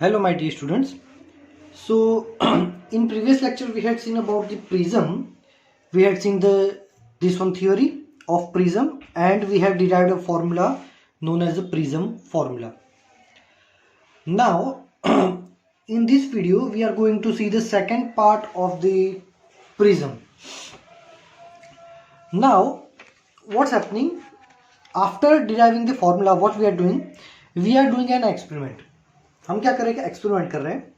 Hello my dear students. So in previous lecture we had seen about the prism. We had seen this one theory of prism and we have derived a formula known as the prism formula. Now in this video we are going to see the second part of the prism. Now what's happening after deriving the formula, what we are doing? We are doing an experiment. हम क्या करेंगे? Experiment कर रहे हैं.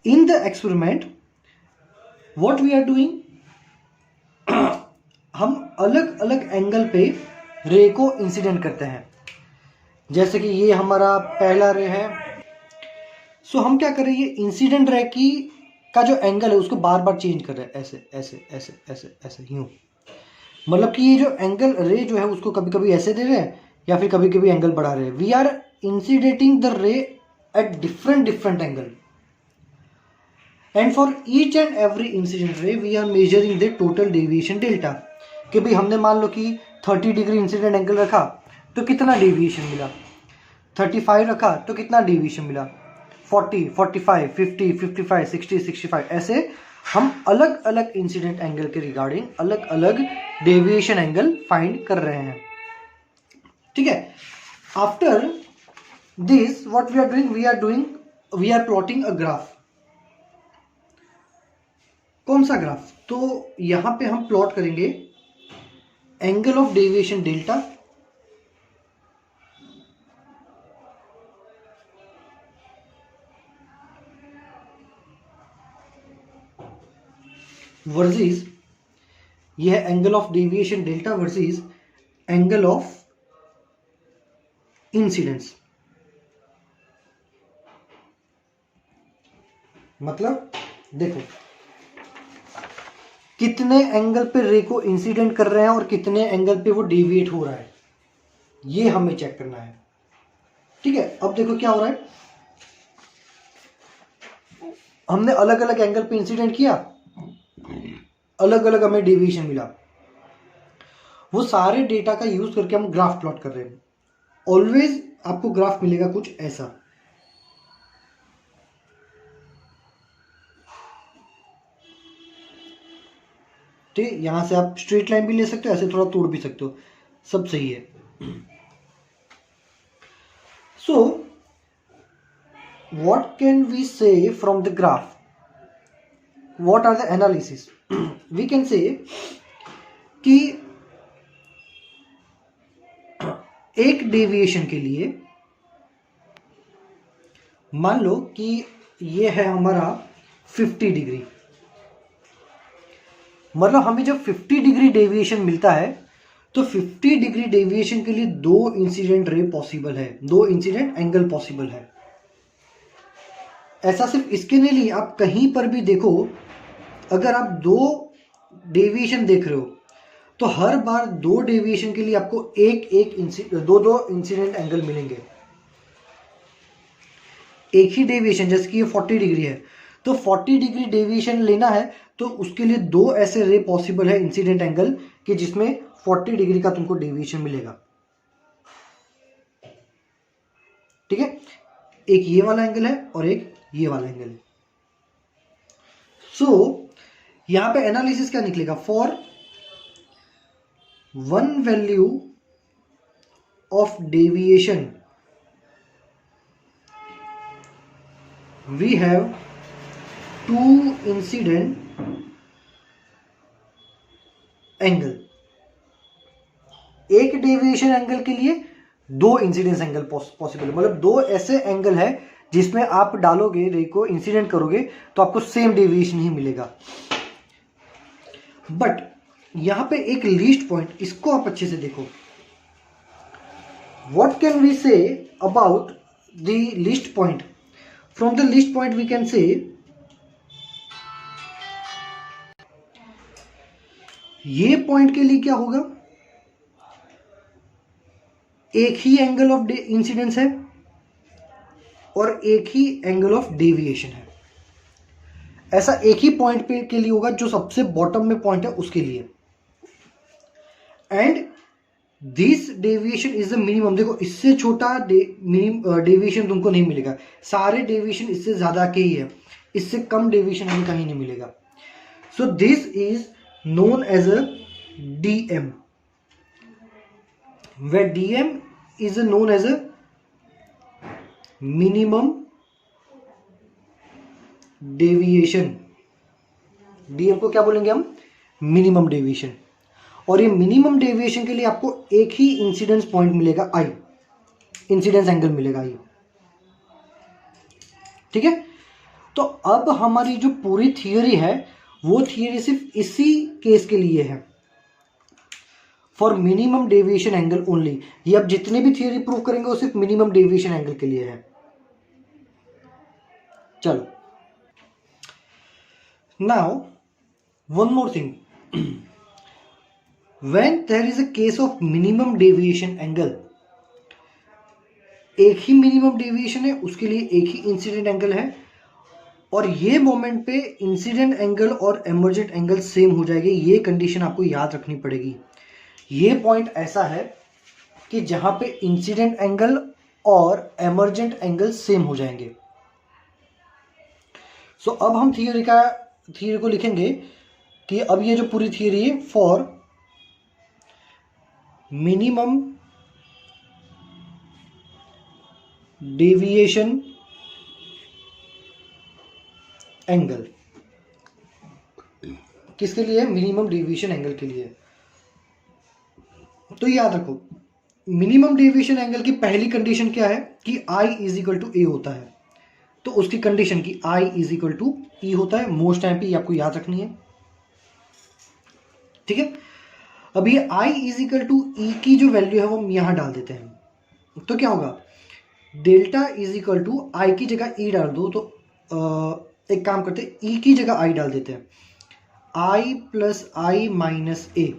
In the experiment what we are doing, हम अलग अलग angle पे रे को इंसिडेंट करते हैं. जैसे कि ये हमारा पहला रे है. सो हम क्या कर रहे हैं, ये इंसिडेंट रे की का जो एंगल है उसको बार बार चेंज कर रहे हैं. ऐसे ऐसे ऐसे ऐसे ऐसे यूं. मतलब कि ये जो एंगल रे जो है उसको कभी कभी ऐसे दे रहे हैं या फिर कभी कभी एंगल बढ़ा रहे हैं. We are incidenting the ray at different angle, and for each and every incident ray we are measuring the total deviation delta. कि भाई हमने मान लो कि 30 डिग्री इंसिडेंट एंगल रखा तो कितना डेविएशन मिला, 35 रखा तो कितना डेविएशन मिला, 40, 45, 50, 55, 60, 65, ऐसे हम अलग अलग इंसिडेंट एंगल के रिगार्डिंग अलग अलग डेविएशन एंगल फाइंड कर रहे हैं. ठीक है. After this what we are plotting a graph. कौन सा ग्राफ? तो यहां पे हम प्लॉट करेंगे angle of deviation delta versus, यह angle of deviation delta versus angle of incidence. मतलब देखो कितने एंगल पे रे को इंसिडेंट कर रहे हैं और कितने एंगल पे वो डेविएट हो रहा है, ये हमें चेक करना है. ठीक है. अब देखो क्या हो रहा है, हमने अलग अलग एंगल पे इंसिडेंट किया, अलग अलग हमें डेविएशन मिला. वो सारे डेटा का यूज करके हम ग्राफ प्लॉट कर रहे हैं. ऑलवेज आपको ग्राफ मिलेगा कुछ ऐसा. ठीक. यहां से आप स्ट्रेट लाइन भी ले सकते हो, ऐसे थोड़ा तोड़ भी सकते हो, सब सही है. So what can we say from the graph, what are the analysis? We can say कि एक डेविएशन के लिए मान लो कि ये है हमारा 50 डिग्री. मतलब हमें जब 50 डिग्री डेविएशन मिलता है तो 50 डिग्री डेविएशन के लिए दो इंसिडेंट रे पॉसिबल है, दो इंसिडेंट एंगल पॉसिबल है. ऐसा सिर्फ इसके नहीं लिए, आप कहीं पर भी देखो, अगर आप दो डेविएशन देख रहे हो तो हर बार दो डेविएशन के लिए आपको दो इंसिडेंट एंगल मिलेंगे. एक ही डेविएशन, जैसे कि ये 40 डिग्री है तो 40 डिग्री डेविएशन लेना है तो उसके लिए दो ऐसे रे पॉसिबल है इंसिडेंट एंगल कि जिसमें 40 डिग्री का तुमको डेविएशन मिलेगा. ठीक है. एक ये वाला एंगल है और एक ये वाला एंगल है. सो यहां पे एनालिसिस क्या निकलेगा? For one value of deviation we have two incident angle. एक डेविएशन एंगल के लिए दो इंसिडेंस एंगल पॉसिबल. मतलब दो ऐसे एंगल है जिसमें आप डालोगे रे को, इंसिडेंट करोगे तो आपको सेम डेविएशन ही मिलेगा. बट यहां पे एक लीस्ट पॉइंट, इसको आप अच्छे से देखो. What can we say about the least point? From the least point we can say ये पॉइंट के लिए क्या होगा, एक ही एंगल ऑफ इंसिडेंस है और एक ही एंगल ऑफ डेविएशन है. ऐसा एक ही पॉइंट पे के लिए होगा जो सबसे बॉटम में पॉइंट है उसके लिए. And this deviation is the minimum. देखो इससे छोटा डेविएशन तुमको नहीं मिलेगा, सारे डेविएशन इससे ज्यादा के ही है, इससे कम डेविएशन हमें कहीं नहीं मिलेगा। So this is known as a DM, where dm is known as a minimum deviation। dm को क्या बोलेंगे हम? Minimum deviation. और ये मिनिमम डेविएशन के लिए आपको एक ही इंसिडेंस पॉइंट मिलेगा, आई, इंसिडेंस एंगल मिलेगा आई। ठीक है, तो अब हमारी जो पूरी थियोरी है वो थियोरी सिर्फ इसी केस के लिए है, for minimum deviation angle only. ये अब जितने भी थियोरी प्रूव करेंगे वो सिर्फ मिनिमम डेविएशन एंगल के लिए है। चलो, now one more thing, when there is a case of minimum deviation angle, एक ही मिनिमम डेविएशन है, उसके लिए एक ही इंसिडेंट एंगल है, और ये मोमेंट पे इंसिडेंट एंगल और एमर्जेंट एंगल सेम हो जाएगी। ये कंडीशन आपको याद रखनी पड़ेगी। ये पॉइंट ऐसा है कि जहां पे इंसिडेंट एंगल और एमर्जेंट एंगल सेम हो जाएंगे। सो अब हम थियोरी को लिखेंगे कि अब ये जो पूरी थियोरी है, फॉर मिनिमम डेविएशन एंगल, किसके लिए? मिनिमम डेविएशन एंगल के लिए। तो याद रखो, मिनिमम डेविएशन एंगल की पहली कंडीशन क्या है कि I इज इक्वल टू ए होता है। तो उसकी कंडीशन की I is equal to E होता है। मोस्ट टाइम पे ये आपको याद रखनी है। ठीक है, अब ये I इज इक्वल टू ई की जो वैल्यू है वो हम यहां डाल देते हैं। तो क्या होगा, डेल्टा इज इक्वल टू आई की जगह ई डाल दो। तो एक काम करते हैं, ई की जगह आई डाल देते हैं, आई प्लस आई माइनस ए।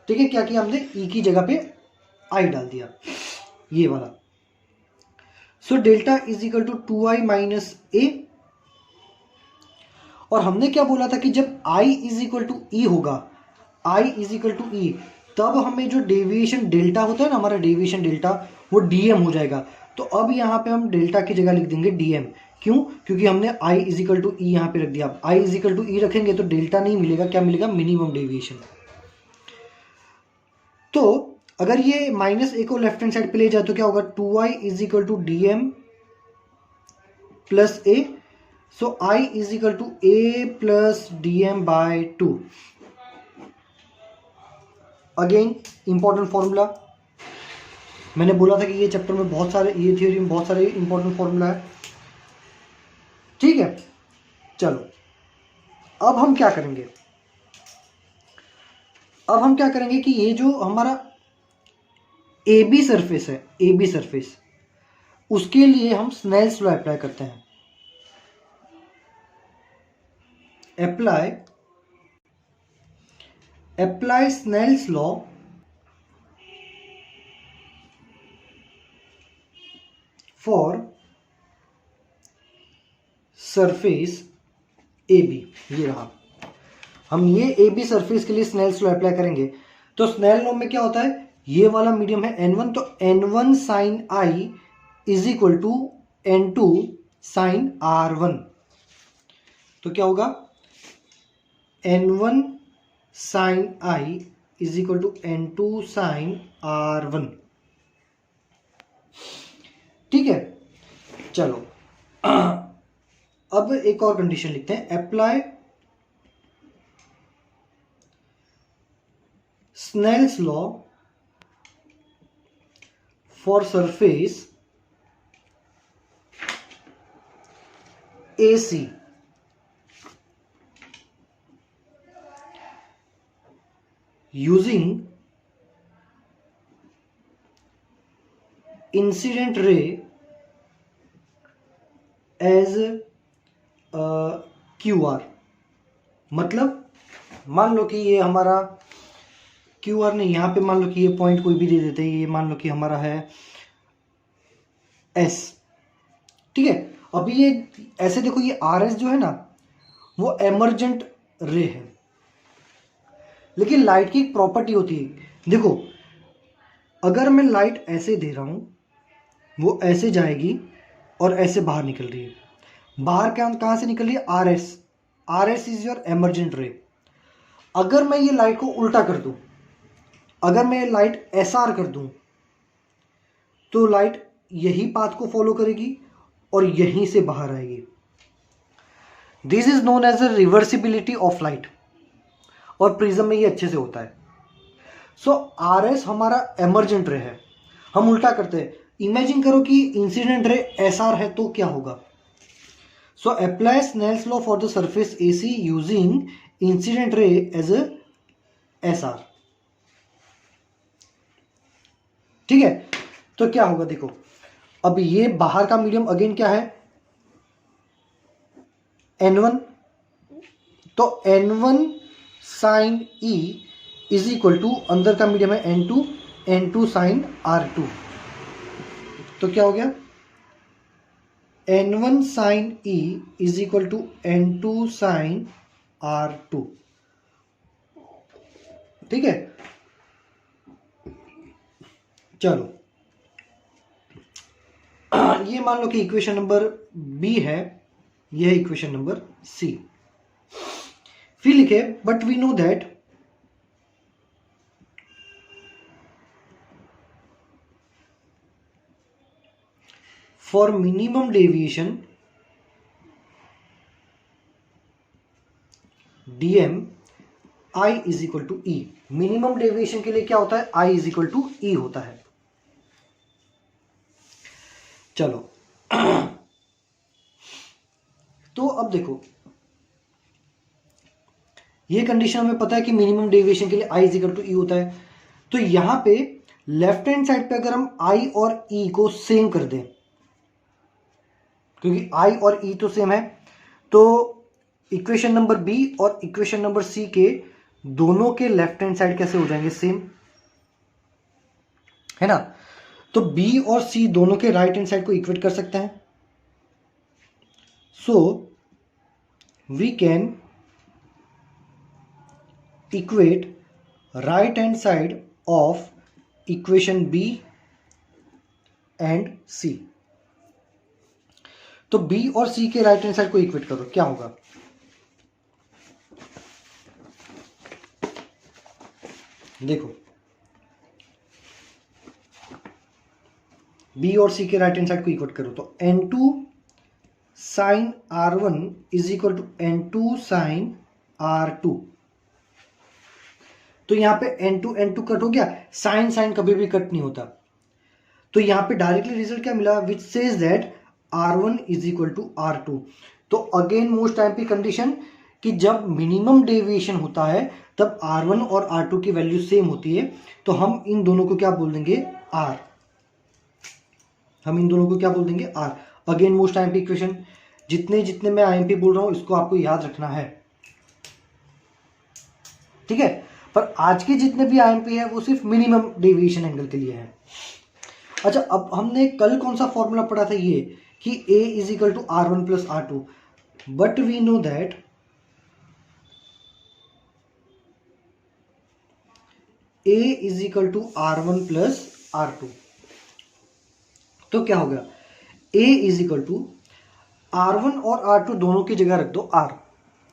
ठीक है, क्या किया हमने? ई की जगह पे आई डाल दिया, ये वाला। So delta is equal to 2i minus A. और हमने क्या बोला था कि जब i is equal to e होगा, i is equal to e, तब हमें जो डेविएशन डेल्टा होता है ना, हमारा डेविएशन डेल्टा, वो डीएम हो जाएगा। तो अब यहाँ पे हम डेल्टा की जगह लिख देंगे डीएम। क्यों? क्योंकि हमने i इज इक्वल टू ई यहाँ पे रख दिया। i इज इक्वल टू ई रखेंगे तो डेल्टा नहीं मिलेगा, क्या मिलेगा? Minimum deviation. तो अगर ये माइनस ए को लेफ्ट हैंड साइड पे ले जाए तो क्या होगा? 2i is equal to DM plus A. So i is equal to A plus DM by 2। Again important formula, मैंने बोला था कि ये चैप्टर में बहुत सारे, ये थ्योरी में बहुत सारे इंपॉर्टेंट फॉर्मूला है। ठीक है, चलो अब हम क्या करेंगे? अब हम क्या करेंगे कि ये जो हमारा ए बी सरफेस है, ए बी सरफेस, उसके लिए हम स्नेल्स लॉ अप्लाई करते हैं। Apply Snell's law for surface A B. ये रहा, हम ये ए बी सरफेस के लिए स्नेल्स लॉ अप्लाई करेंगे। तो स्नेल लॉ में क्या होता है, ये वाला मीडियम है n1, तो n1 sine i is equal to n2 sine r1। तो क्या होगा? n1 sine i is equal to n2 sine r1। ठीक है, चलो अब एक और कंडीशन लिखते हैं। Apply Snell's law for surface AC using incident ray as QR। मतलब मान लो कि ये हमारा QR नहीं, यहाँ पे मान लो कि ये पॉइंट कोई भी दे देते हैं, ये मान लो कि हमारा है S। ठीक है, अभी ये ऐसे देखो, ये RS जो है ना वो एमर्जेंट रे है, लेकिन लाइट की एक प्रॉपर्टी होती है। देखो अगर मैं लाइट ऐसे दे रहा हूँ, वो ऐसे जाएगी और ऐसे बाहर निकल रही है। बाहर कहाँ से निकल रही है? RS. RS is your emergent रे। अगर मैं ये लाइट को उल्टा कर दूं, अगर मैं लाइट एसआर कर दूं, तो लाइट यही पाथ को फॉलो करेगी और यहीं से बाहर आएगी। This is known as a reversibility of light, और प्रिज्म में ये अच्छे से होता है। सो आरएस हमारा एमर्जेंट रे है। हम उल्टा करते हैं। इमेजिन करो कि इंसिडेंट रे एसआर है, तो क्या होगा? So apply Snell's law for the surface AC using incident ray as a SR. ठीक है, तो क्या होगा देखो, अब ये बाहर का मीडियम अगेन क्या है? N1। तो N1 sine E is equal to, अंदर का मीडियम है N2, N2 साइन R2। तो क्या हो गया? N1 sine E is equal to N2 sine R2। ठीक है, चलो ये मान लो कि इक्वेशन नंबर बी है, यह इक्वेशन नंबर सी। फिर लिखे, but we know that for minimum deviation dm I is equal to E. Minimum deviation के लिए क्या होता है? I is equal to E होता है। चलो तो अब देखो, ये कंडीशन हमें पता है कि मिनिमम डेविएशन के लिए I is equal to E होता है। तो यहां पे लेफ्ट हैंड साइड पे अगर हम I और E को सेम कर दें, क्योंकि I और E तो सेम है, तो इक्वेशन नंबर बी और इक्वेशन नंबर सी के दोनों के लेफ्ट हैंड साइड कैसे हो जाएंगे? सेम, है ना? तो बी और सी दोनों के राइट हैंड साइड को इक्वेट कर सकते हैं। So we can equate right hand side of equation B and C. तो बी और सी के राइट हैंड साइड को इक्वेट करो, क्या होगा? देखो, बी और सी के राइट हैंड साइड को इक्वेट करो, तो N2 sine R1 is equal to N2 sine R2। तो यहां पे N2 कट हो गया, साइन साइन कभी भी कट नहीं होता। तो यहां पे डायरेक्टली रिजल्ट क्या मिला? Which says that R1 is equal to R2। तो अगेन मोस्ट टाइम की कंडीशन कि जब मिनिमम डेविएशन होता है तब R1 और R2 की वैल्यू सेम होती है, तो हम इन दोनों को क्या बोल देंगे? R। हम इन दोनों को क्या बोल देंगे? R। अगेन मोस्ट टाइम की इक्वेशन, जितने जितने मैं आईएमपी बोल रहा हूं इसको आपको याद रखना है, ठीक है? पर आज के जितने भी आईएमपी है वो सिर्फ मिनिमम डेविएशन एंगल के लिए है। अच्छा, अब हमने कल कौन सा फॉर्मूला पढ़ा था? ये कि A is equal to R1 plus R2, but we know that A is equal to R1 plus R2। तो क्या होगा? A is equal to R1 और R2 दोनों की जगह रख दो R,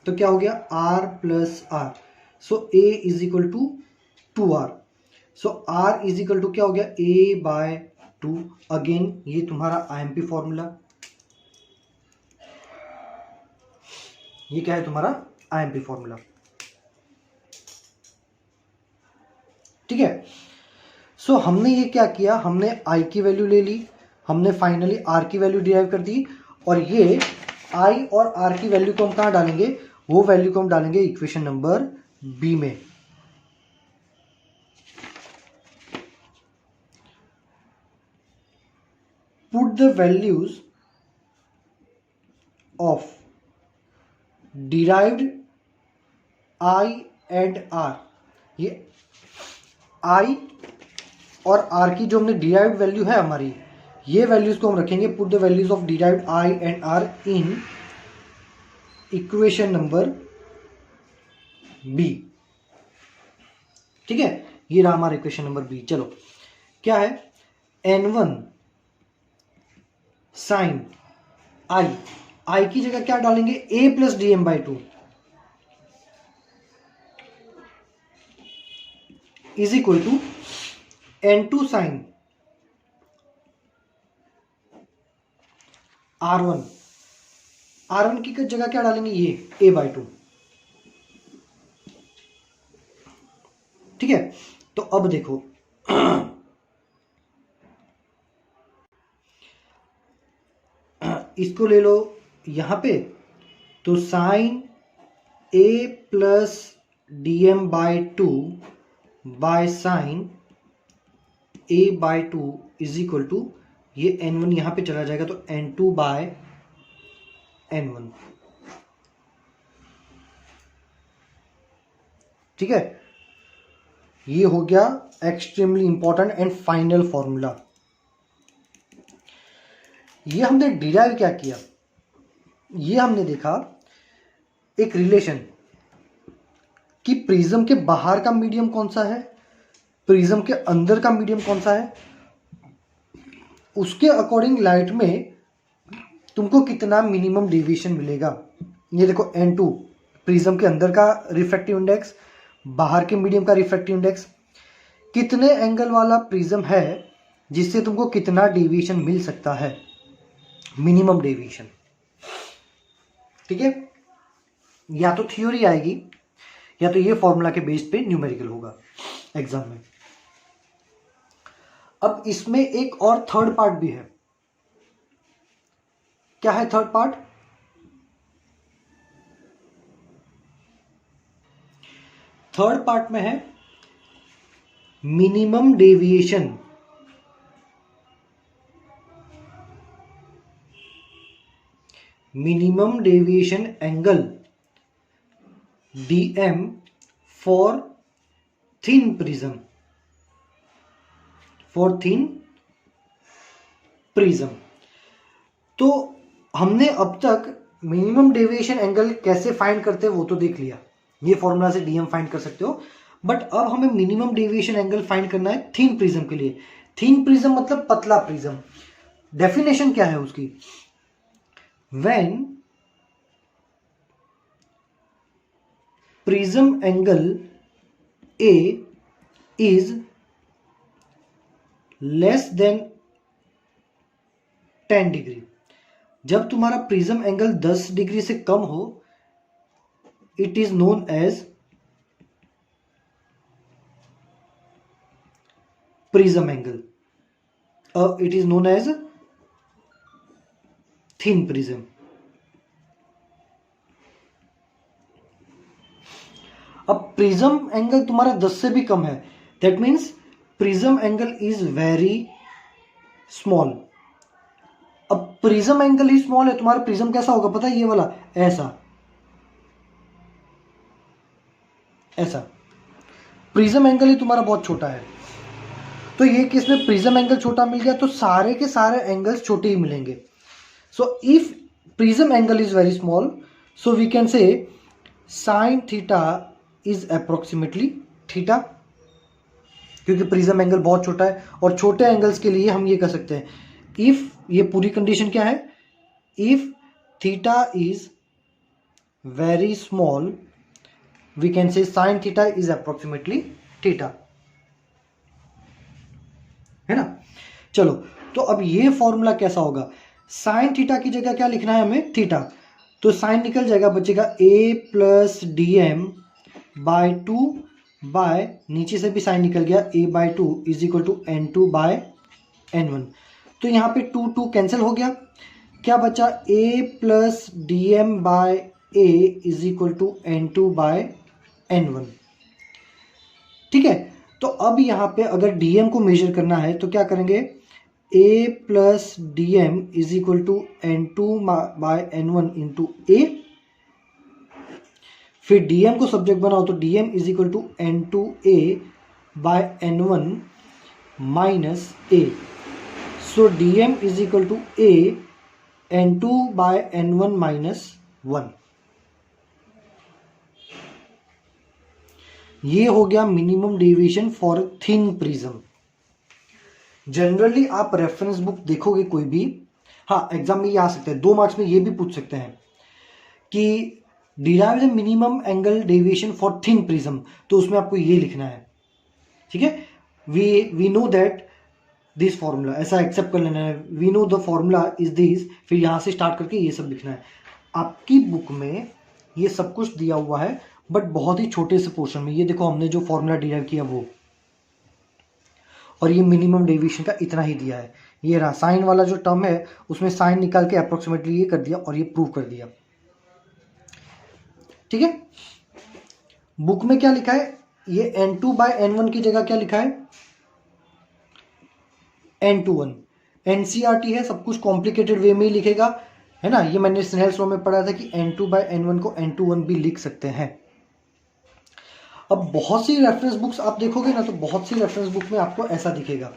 तो क्या हो गया? R plus R। So A is equal to 2R। So R is equal to क्या हो गया? A bye 2। अगेन ये तुम्हारा आईएमपी फॉर्मूला, ये क्या है? तुम्हारा आईएमपी फॉर्मूला, ठीक है? सो हमने ये क्या किया? हमने I की वैल्यू ले ली, हमने फाइनली R की वैल्यू डिराइव कर दी, और ये I और R की वैल्यू को हम कहाँ डालेंगे? वो वैल्यू को हम डालेंगे इक्वेशन नंबर बी में। Put the values of derived I and R। ये I और R की जो हमने डिराइव्ड वैल्यू है हमारी, ये वैल्यूज को हम रखेंगे। Put the values of derived I and R in equation number B, ठीक है? ये रहा हमारा इक्वेशन नंबर बी। चलो क्या है, n1 साइन आई, आई की जगह क्या डालेंगे, a plus D M by two is equal to n2 sine r1, r1 की जगह क्या डालेंगे, ये a बाई टू। ठीक है, तो अब देखो इसको ले लो यहां पे, तो sine a plus D M by two by sine a by two is equal to, ये n1 यहां पे चला जाएगा तो n2 बाय n1। ठीक है, ये हो गया extremely important and final formula. ये हमने डिराइव क्या किया, ये हमने देखा एक रिलेशन कि प्रिज्म के बाहर का मीडियम कौन सा है, प्रिज्म के अंदर का मीडियम कौन सा है, उसके अकॉर्डिंग लाइट में तुमको कितना मिनिमम डेविएशन मिलेगा। ये देखो n2 प्रिज्म के अंदर का रिफ्रैक्टिव इंडेक्स, बाहर के मीडियम का रिफ्रैक्टिव इंडेक्स, कितने एंगल वाला प्रिज्म है जिससे तुमको कितना डेविएशन मिल सकता है, मिनिमम डेविएशन। ठीक है, या तो थ्योरी आएगी या तो ये फॉर्मूला के बेस पे न्यूमेरिकल होगा एग्जाम में। अब इसमें एक और थर्ड पार्ट भी है। क्या है थर्ड पार्ट, थर्ड पार्ट में है minimum deviation. Minimum deviation angle dm for thin prism, for thin prism. तो हमने अब तक मिनिमम डेविएशन एंगल कैसे फाइंड करते हैं वो तो देख लिया, ये फॉर्मूला से dm फाइंड कर सकते हो। बट अब हमें मिनिमम डेविएशन एंगल फाइंड करना है थिन प्रिज्म के लिए। थिन प्रिज्म मतलब पतला प्रिज्म। डेफिनेशन क्या है उसकी, when prism angle A is less than 10 degree, जब तुम्हारा प्रिज्म एंगल 10 डिग्री से कम हो, it is known as prism angle, it is known as thin prism. अब प्रिज्म एंगल तुम्हारा 10 से भी कम है, that means prism angle is very small. अब प्रिज्म एंगल ही स्मॉल है, तुम्हारा प्रिज्म कैसा होगा पता है, ये वाला ऐसा, ऐसा प्रिज्म एंगल ही तुम्हारा बहुत छोटा है। तो ये केस में प्रिज्म एंगल छोटा मिल गया तो सारे के सारे एंगल्स छोटे ही मिलेंगे। So if prism angle is very small, so we can say sin theta is approximately theta, क्योंकि प्रिज्म एंगल बहुत छोटा है। और छोटे एंगल्स के लिए हम ये कर सकते हैं, इफ, ये पूरी कंडीशन क्या है, if theta is very small we can say sin theta is approximately theta, है ना। चलो, तो अब ये फॉर्मूला कैसा होगा, साइन थीटा की जगह क्या लिखना है हमें, थीटा, तो साइन निकल जाएगा, बचेगा a plus D M by two by, नीचे से भी साइन निकल गया, a by two is equal to n2 by n1। तो यहाँ पे 2 2 कैंसिल हो गया, क्या बचा, a plus D M by a is equal to n2 by n1। ठीक है, तो अब यहाँ पे अगर dm को मेजर करना है तो क्या करेंगे, a plus D M is equal to n2 by n1 into A, फिर dm को सब्जेक्ट बनाओ तो dm is equal to n2a by n1 minus a, so dm is equal to a n2 by n1 minus 1। ये हो गया minimum deviation for thin prism. Generally आप reference book देखोगे कोई भी, हाँ एग्जाम में ये आ सकते हैं, 2 मार्क्स में ये भी पूछ सकते हैं कि derive the minimum angle deviation for thin prism, तो उसमें आपको ये लिखना है, ठीक है। We know that this formula, ऐसा एक्सेप्ट कर लेना है, we know the formula is this, फिर यहाँ से स्टार्ट करके ये सब लिखना है। आपकी बुक में ये सब कुछ दिया हुआ है, बट बहुत ही छोटे से पोर्शन में। ये देखो हमने जो फॉर्मूला डिराइव किया वो, और ये मिनिमम डेविएशन का इतना ही दिया है। ये रहा साइन वाला जो टर्म है, उसमें साइन निकाल के अप्रोक्सीमेटली ये कर दिया और ये प्रूव कर दिया, ठीक है। बुक में क्या लिखा है, ये n2/n1 की जगह क्या लिखा है, n2/1। एनसीईआरटी है, सब कुछ कॉम्प्लिकेटेड वे में ही लिखेगा, है ना। ये मैंने स्नेल्स लॉ में पढ़ा था कि n2/n1 को n2/1 भी लिख सकते हैं। अब बहुत सी रेफरेंस बुक्स आप देखोगे ना, तो बहुत सी रेफरेंस बुक में आपको ऐसा दिखेगा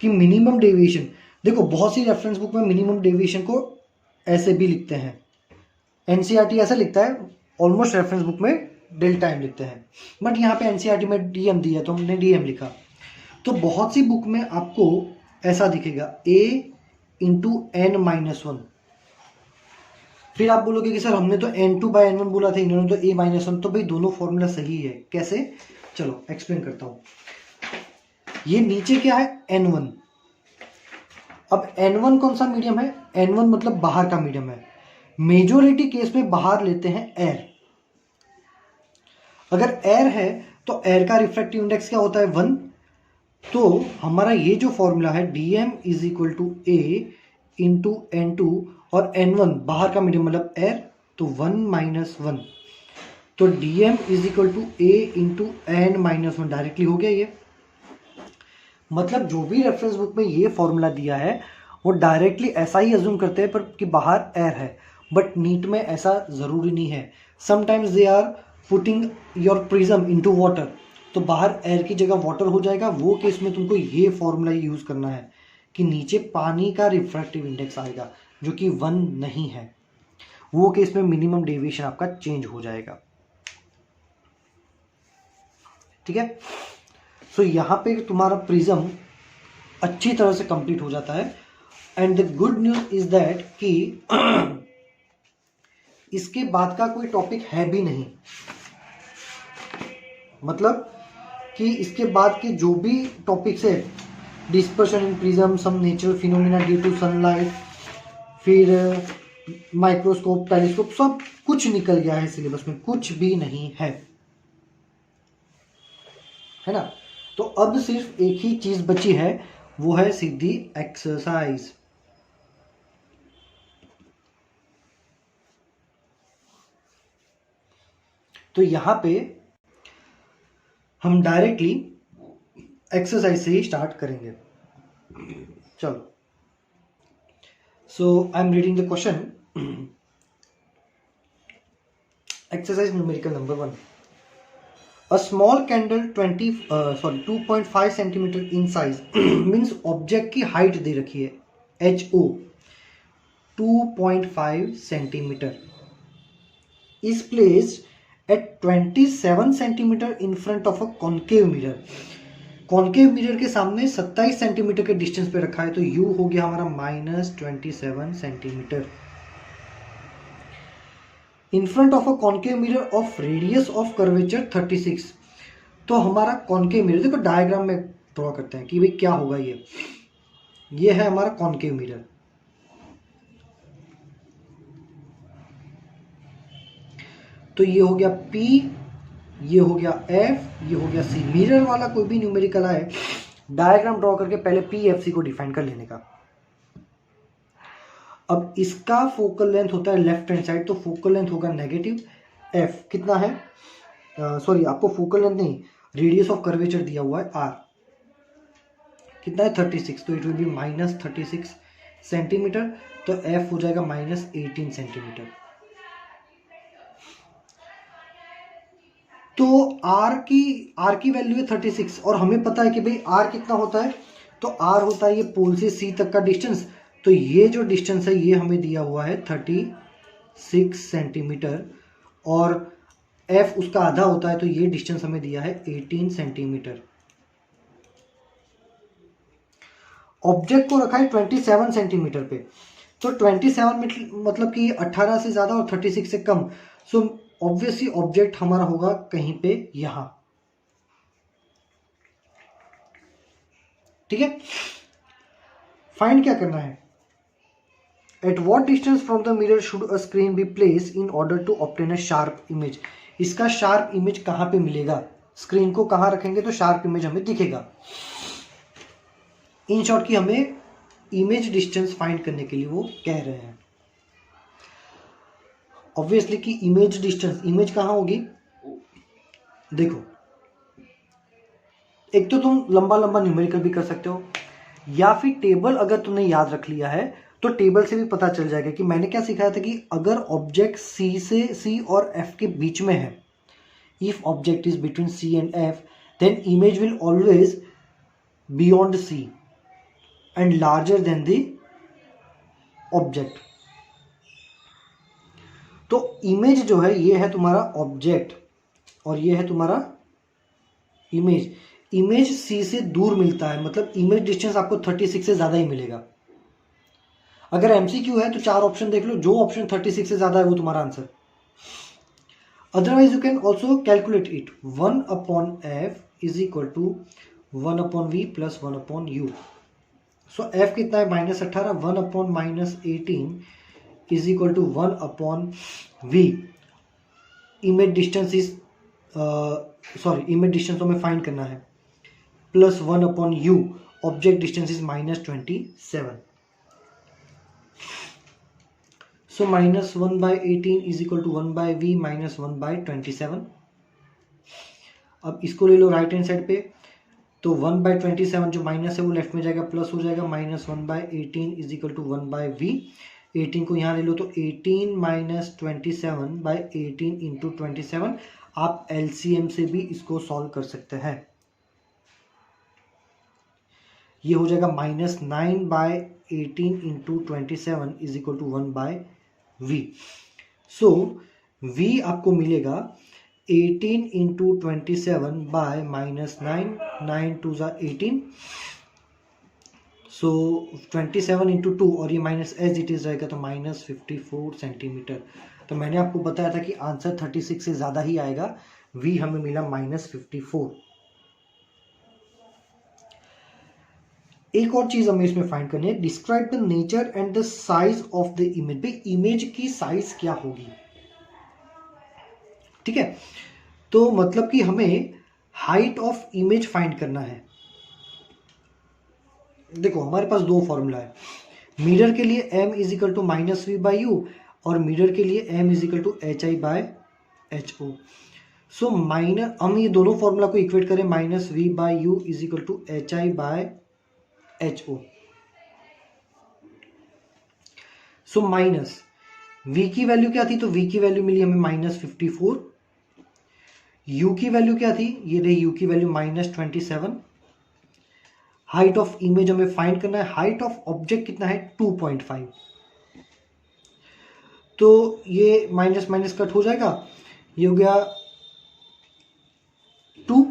कि मिनिमम डेविएशन, देखो बहुत सी रेफरेंस बुक में मिनिमम डेविएशन को ऐसे भी लिखते हैं। एनसीईआरटी ऐसा लिखता है, ऑलमोस्ट रेफरेंस बुक में डेल्टा एम लिखते हैं, बट यहाँ पे एनसीईआरटी में डीएम दिया तो हमने डीएम लिखा। तो बहुत सी बुक में आपको ऐसा दिखेगा a/n-1। फिर आप बोलोगे कि सर हमने तो n2/n1 बोला था, इन्होंने तो a-1, तो भाई दोनों फॉर्मूला सही है, कैसे, चलो एक्सप्लेन करता हूं। ये नीचे क्या है, n1। अब n1 कौन सा मीडियम है, n1 मतलब बाहर का मीडियम है। मेजोरिटी केस में बाहर लेते हैं एयर। अगर एयर है तो एयर का रिफ्रैक्टिव इंडेक्स क्या होता है, 1। तो हमारा ये जो फॉर्मूला है dm is equal to a into n2, और n1 बाहर का मीडियम मतलब एयर, तो 1 - 1, तो dm is equal to a into n-1 directly हो गया ये। मतलब जो भी रेफरेंस बुक में ये फॉर्मूला दिया है वो डायरेक्टली ऐसा ही अज्यूम करते हैं, पर कि बाहर एयर है, बट नीट में ऐसा जरूरी नहीं है। Sometimes they are putting your prism into water, तो बाहर एयर की जगह वाटर हो जाएगा। वो केस में तुमको ये फॉर्मूला यूज करना है कि नीचे पानी का रिफ्रैक्टिव इंडेक्स आएगा जो कि 1 नहीं है। वो केस में मिनिमम डेविएशन आपका चेंज हो जाएगा, ठीक है। सो यहाँ पे तुम्हारा प्रिज्म अच्छी तरह से कंप्लीट हो जाता है। And the good news is that कि इसके बाद का कोई टॉपिक है भी नहीं, मतलब कि इसके बाद के जो भी टॉपिक्स है, dispersion in prism, some natural phenomena due to sunlight, फिर माइक्रोस्कोप, टेलीस्कोप, सब कुछ निकल गया है सिलेबस में, कुछ भी नहीं है, है ना। तो अब सिर्फ एक ही चीज बची है, वो है सीधी एक्सरसाइज। तो यहां पे हम डायरेक्टली एक्सरसाइज से ही स्टार्ट करेंगे। चलो, so I am reading the question. Exercise numerical number 1। A small candle 2.5 centimetre in size means object की हाइट दे रखी है HO 2.5 centimetre is placed at 27 centimetre in front of a concave mirror. Concave mirror के सामने 27 centimetre के distance पे रखा है, तो U हो गया हमारा -27 centimetre. In front of a concave mirror of radius of curvature 36। तो हमारा कॉन्केव मिरर, देखो डायग्राम में ड्रॉ करते हैं कि भाई क्या होगा। ये है हमारा कॉन्केव मिरर। तो ये हो गया P, ये हो गया F, ये हो गया C। मिरर वाला कोई भी न्यूमेरिकल आए, डायग्राम ड्रॉ करके पहले PFC को डिफाइन कर लेने का। अब इसका फोकल लेंथ होता है लेफ्ट हैंड साइड, तो फोकल लेंथ होगा नेगेटिव। F कितना है, सॉरी आपको फोकल लेंथ नहीं, रेडियस ऑफ कर्वेचर दिया हुआ है R कितना है 36, तो इट विल बी -36 सेंटीमीटर, तो F हो जाएगा -18 सेंटीमीटर। तो R की वैल्यू है 36, और हमें पता है कि भाई R कितना होता है, तो R होता है ये पोल से C तक का डिस्टेंस। तो ये जो डिस्टेंस है ये हमें दिया हुआ है 36 सेंटीमीटर, और F उसका आधा होता है, तो ये डिस्टेंस हमें दिया है 18 सेंटीमीटर। ऑब्जेक्ट को रखा है 27 सेंटीमीटर पे, तो 27 मतलब कि 18 से ज़्यादा और 36 से कम। सो ऑब्वियसली ऑब्जेक्ट हमारा होगा कहीं पे यहाँ, ठीक है। फाइंड क्या करना है, at what distance from the mirror should a screen be place in order to obtain a sharp image. इसका शार्प इमेज कहाँ पे मिलेगा, स्क्रीन को कहाँ रखेंगे तो शार्प इमेज हमें दिखेगा। इन शॉर्ट की हमें इमेज डिस्टेंस फाइंड करने के लिए वो कह रहे हैं। ऑब्वियसली कि इमेज डिस्टेंस, इमेज कहाँ होगी, देखो एक तो तुम लंबा लंबा न्यूमेरिकल भी कर सकते हो, या फिर टेबल अगर तुमने याद रख लिया है तो टेबल से भी पता चल जाएगा कि मैंने क्या सिखाया था कि अगर ऑब्जेक्ट सी और एफ के बीच में है, if object is between C and F then image will always beyond C and larger than the object. तो इमेज जो है ये है तुम्हारा ऑब्जेक्ट और ये है तुम्हारा इमेज। इमेज सी से दूर मिलता है, मतलब इमेज डिस्टेंस आपको 36 से ज़्यादा ही मिलेगा। अगर एमसीक्यू है तो 4 ऑप्शन देख लो, जो ऑप्शन 36 से ज़्यादा है वो तुम्हारा answer. Otherwise you can also calculate it, 1/f is equal to 1/v plus 1/u। So f कितना है -18, 1/-18 is equal to 1/v। Image distance is image distance तो हमें फाइंड करना है, plus 1/u, object distance is -27। So -1/18 is equal to 1/v minus 1/27। अब इसको ले लो right hand side पे, तो 1/27 जो माइनस है वो लेफ्ट में जाएगा, प्लस हो जाएगा -1/18 इज इक्वल टू 1/v। 18 को यहाँ ले लो तो 18 माइनस 27/18 इंटू 27। आप एलसीएम से भी इसको सॉल्व कर सकते हैं, ये हो जाएगा -9/18 into 27 is equal to 1/v। So v आपको मिलेगा 18 इंटू 27 बाय -9, 9 2 ज़ा 18, सो 27 इंटू 2 और ये माइनस एज इट इज रहेगा तो -54 सेंटीमीटर। तो मैंने आपको बताया था कि आंसर 36 से ज़्यादा ही आएगा, v हमें मिला -54। एक और चीज हमें इसमें फाइंड करनी है, describe the nature and the size of the image. भाई इमेज की साइज क्या होगी, ठीक है। तो मतलब कि हमें हाइट ऑफ इमेज फाइंड करना है। देखो हमारे पास दो फॉर्मूला है, मिरर के लिए m is equal to -v/u और मिरर के लिए m is equal to hi/ho। So हम ये दोनों फॉर्मूला को इक्वेट करें, -v/u is equal to hi/ho। So minus v की वैल्यू क्या थी, तो v की वैल्यू मिली हमें -54। u की वैल्यू क्या थी, ये रही u की वैल्यू -27। हाइट ऑफ इमेज हमें फाइंड करना है, हाइट ऑफ ऑब्जेक्ट कितना है 2.5। तो ये माइनस माइनस कट हो जाएगा, ये हो गया 2,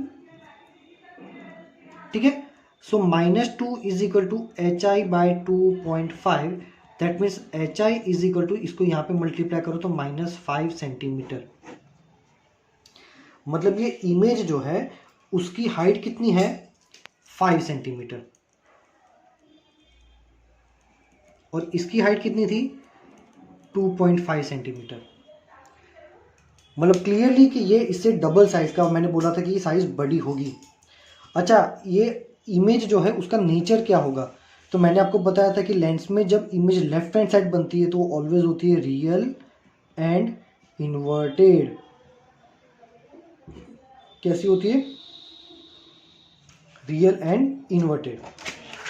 ठीक है। So -2 is equal to hi/2.5, that means hi is equal to, इसको यहाँ पे मल्टीप्लाई करो तो -5 सेंटीमीटर। मतलब ये इमेज जो है उसकी हाइट कितनी है 5 सेंटीमीटर और इसकी हाइट कितनी थी 2.5 सेंटीमीटर। मतलब क्लियरली कि ये इससे डबल साइज का, मैंने बोला था कि ये साइज बड़ी होगी। अच्छा ये इमेज जो है उसका नेचर क्या होगा, तो मैंने आपको बताया था कि लेंस में जब इमेज लेफ्ट हैंड साइड बनती है तो ऑलवेज होती है रियल एंड इन्वर्टेड। कैसी होती है, रियल एंड इन्वर्टेड,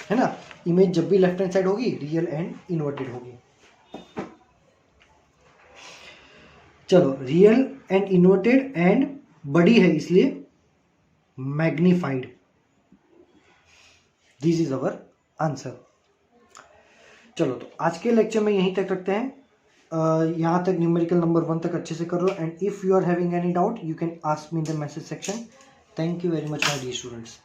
है ना। इमेज जब भी लेफ्ट हैंड साइड होगी रियल एंड इन्वर्टेड होगी। चलो रियल एंड इन्वर्टेड एंड बड़ी है इसलिए magnified, this is our answer. चलो तो आज के लेक्चर में यहीं तक रखते हैं, यहाँ तक न्यूमेरिकल नंबर 1 तक अच्छे से कर लो, and if you are having any doubt you can ask me in the message section. Thank you very much my dear students.